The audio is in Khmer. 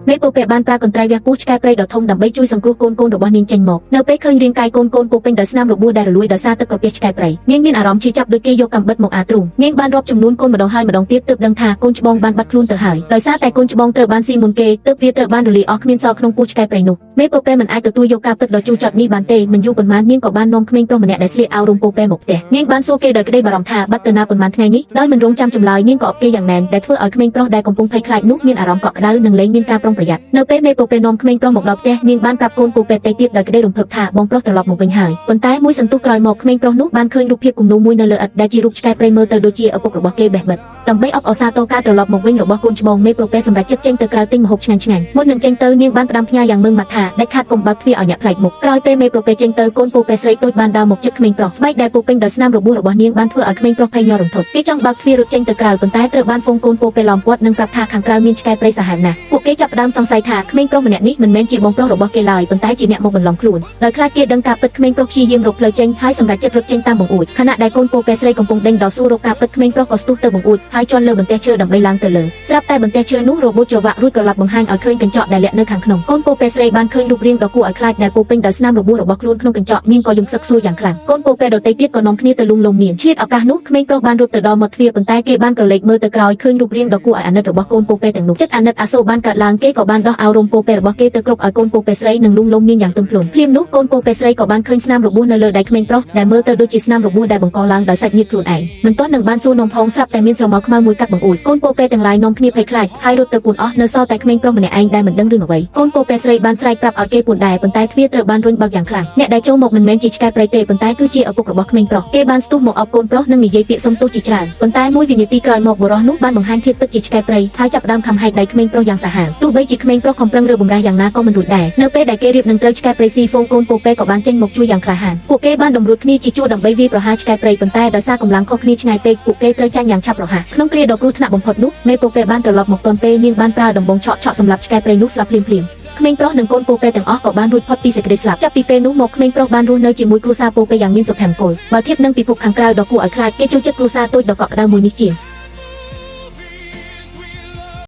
មេពពែបានប្រើកន្ត្រៃវះពូឆ្កែព្រៃដ៏ធំដើម្បីជួយសង្គ្រោះកូនរបស់នាងចេញមកនៅពេលឃើញរាងកាយកូនពោពេញដោយស្នាមរបួសដែលរលួយដោយសារទឹកក្រពះឆ្កែព្រៃនាងមានអារម្មណ៍ឈឺចាប់ដូចគេយកកាំបិតមកអាទ្រូងនាងបានរាប់ចំនួនកូនម្ដងហើយម្ដងទៀតទើបដឹងថាកូនច្បងបានបាត់ខ្លួនទៅហើយដោយសារតែកូនច្បងត្រូវបានស៊ីមុនគេទើបវាត្រូវបានរលាយអស់គ្មានសល់ក្នុងពោះឆ្កែព្រៃនោះមេពពែមិនអាចទទួលយកការពិតដ៏ជូរចត់នេះបានទេមិនយូរប៉ុន្មាននាងក៏បាននាំក្មេងប្រុសម្នាក់ដែលស្លៀកអាវរំពោពេមកផ្ទះនាងបានសួរគេដោយក្តីបារម្ភថាបាត់ទៅណាប៉ុន្មានថ្ងៃនេះដោយមិនរងចាំចម្លើយនាងក៏អបគេយ៉ាងណែនដែលធ្វើឲ្យក្មេងប្រុសដែលកំពុងភ័យខ្លាចនោះមានអារម្មណ៍កក់ក្ដៅនិងលែងមានការប្រុងប្រយ័ត្ននៅពេលមេពពែនាំក្មេងប្រុសមកដល់ផ្ទះនាងបានប្រាប់កូនពោពេទៅទៀតដោយក្តីរំភើបថាបងប្រុសត្រឡប់មកវិញហើយប៉ុន្តែមួយសន្ទុះក្រោយមកក្មេងប្រុសនោះបានឃើញរូបភាពគំនូរមួយនៅលើឥដ្ឋដែលជារូបឆ្កែព្រៃមើលទៅដូចជាឪពុករបស់គេបេះបិទដើម្បីអបអរសាទរការត្រឡប់មកវិញរបស់កូនច្បងមេពពែសម្រាប់ចិត្តចេញទៅក្រៅទិញម្ហូបឆ្ងាញ់ៗមុននឹងចេញទៅនាងបានផ្ដាំផ្ញើយ៉ាងម៉ឺងម៉ាត់ថាដាច់ខាតកុំបើកទ្វារឲ្យអ្នកប្លែកមុខក្រោយពេលមេពពែចេញទៅកូនពោពេស្រីតូចបានដើរមកជិតក្មេងប្រុសស្បែកដែលពោពេញដោយស្នាមរបួសរបស់នាងបានធ្វើឲ្យក្មេងប្រុសភ័យញ័ររន្ធត់គេចង់បើកទ្វាររត់ចេញទៅក្រៅប៉ុន្តែត្រូវបានហ្វូងកូនពោពេឡោមព័ទ្ធនិងប្រាប់ថាខាងក្រៅមានឆ្កែព្រៃសាហាវណាស់ពួកគេចាប់ផ្ដើមសង្ស័យថាក្មេងប្រុសម្នាក់នេះមិនមែនជាបងប្រុសរបស់គេឡើយប៉ុន្តែជាអ្នកមកបន្លំខ្លួនដោយខ្លាចគេដឹងការពិតក្មេងប្រុសព្យាយាមរកផ្លូវចេញហើយសម្រាប់ចិត្តរត់ចេញតាមបង្អួចខណៈដែលកូនពោពេស្រីកំពុងដេញដោះស៊ូរកការពិតក្មេងប្រុសក៏ស្ទុះទៅបង្អួចហើយជន់លើបន្ទះឈើដើម្បីឡើងទៅលើស្រាប់តែបន្ទះឈើនោះរបូតច្រវាក់រួចក៏ឡាប់បង្ហាញឲ្យឃើញកញ្ចក់ដែលលាក់នៅខាងក្នុងកូនពោពេស្រីបានឃើញរូបរាងដ៏គួរឲ្យខ្លាចដែលពោពេញដោយស្នាមរបួសរបស់ខ្លួនក្នុងកញ្ចក់នាងក៏យំសឹកសួរយ៉ាងខ្លាំងកូនពោពេដទៃទៀតក៏នាំគ្នាទៅលួងលោមនាងឈៀតឱកាសនោះក្មេងប្រុសបានរត់ទៅដល់មាត់ទ្វារប៉ុន្តែគេបានក្រឡេកមើលទៅក្រោយឃើញរូបរាងដ៏គួរឲ្យអាណិតរបស់កូនពោពេទាំងនោះចិត្តអាណិតអាសូរបានកើតឡើងគេក៏បានដោះអាវរំពោពេរបស់គេទៅគ្រប់ឲ្យកូនពោពេស្រីនិងលួងលោមនាងយ៉ាងទន់ភ្លន់ភ្លាមនោះកូនពោពេស្រីក៏បានឃើញស្នាមរបួសនៅលើដៃក្មេងប្រុសដែលមើលទៅដូចជាស្នាមរបួសដែលបង្កឡើងដោយសាច់ញាតិខ្លួនឯងមិនទាន់នឹងបានសួរនំផងស្រាប់តែមានស្រមោលខ្មៅមួយកាត់បង្អួចកូនពោពេទាំងឡាយនាំគ្នាភ័យខ្លាចហើយរត់ទៅពួនអស់នៅសល់តែក្មេងប្រុសម្នាក់ឯងដែលមិនដឹងរឿងអ្វីកូនពោពេស្រីបានស្រែកប្រាប់ឲ្យគេពួនដែរប៉ុន្តែទ្វារត្រូវបានរុញបើកយ៉ាងខ្លាំងអ្នកដែលចូលមកមិនមែនជាឆ្កែព្រៃទេប៉ុន្តែគឺជាឪពុករបស់ក្មេងប្រុសគេបានស្ទុះមកអបកូនប្រុសនិងនិយាយពាក្យសុំទោសជាច្រើនប៉ុន្តែមួយវិនាទីក្រោយមកបុរសនោះបានបង្ហាញធាតុពិតជាឆ្កែព្រៃហើយចាប់ផ្ដើមខំហែកដៃក្មេងប្រុសយ៉ាងសាហាវទោះបីជាក្មេងប្រុសខំប្រឹងរើបំរាស់យ៉ាងណាក៏មិនរួចដែរនៅពេលដែលគេរៀបនឹងត្រូវឆ្កែព្រៃស៊ីហ្វូងកូនពោពេក៏បានចេញមកជួយយ៉ាងក្លាហានពួកគេបានតម្រួតគ្នាជាជួរដើម្បីវាយប្រហារឆ្កែព្រៃប៉ុន្តែដោយសារកម្លាំងខុសគ្នាឆ្ងាយពេកពួកគេត្រូវចាញ់យ៉ាងឆាប់រហ័សក្នុងគ្រាដ៏គ្រោះថ្នាក់បំផុតនោះមេពោពេបានត្រឡប់មកទាន់ពេលនាងបានប្រើដំបងឆក់សម្រាប់ឆ្កែព្រៃនោះស្លាប់ភ្លាមក្មេងប្រុសនិងកូនពោពេទាំងអស់ក៏បានរួចផុតពីសេចក្តីស្លាប់ចាប់ពីពេលនោះមកក្មេងប្រុសបានរស់នៅជាមួយគ្រួសារពោពេយ៉ាងមានសុភមង្គលបើធៀបនឹងពិភពខាងក្រៅដ៏គួរឲ្យខ្លាចគេចូលចិត្តគ្រួសារតូចដ៏កក់ក្ដៅមួយនេះជាង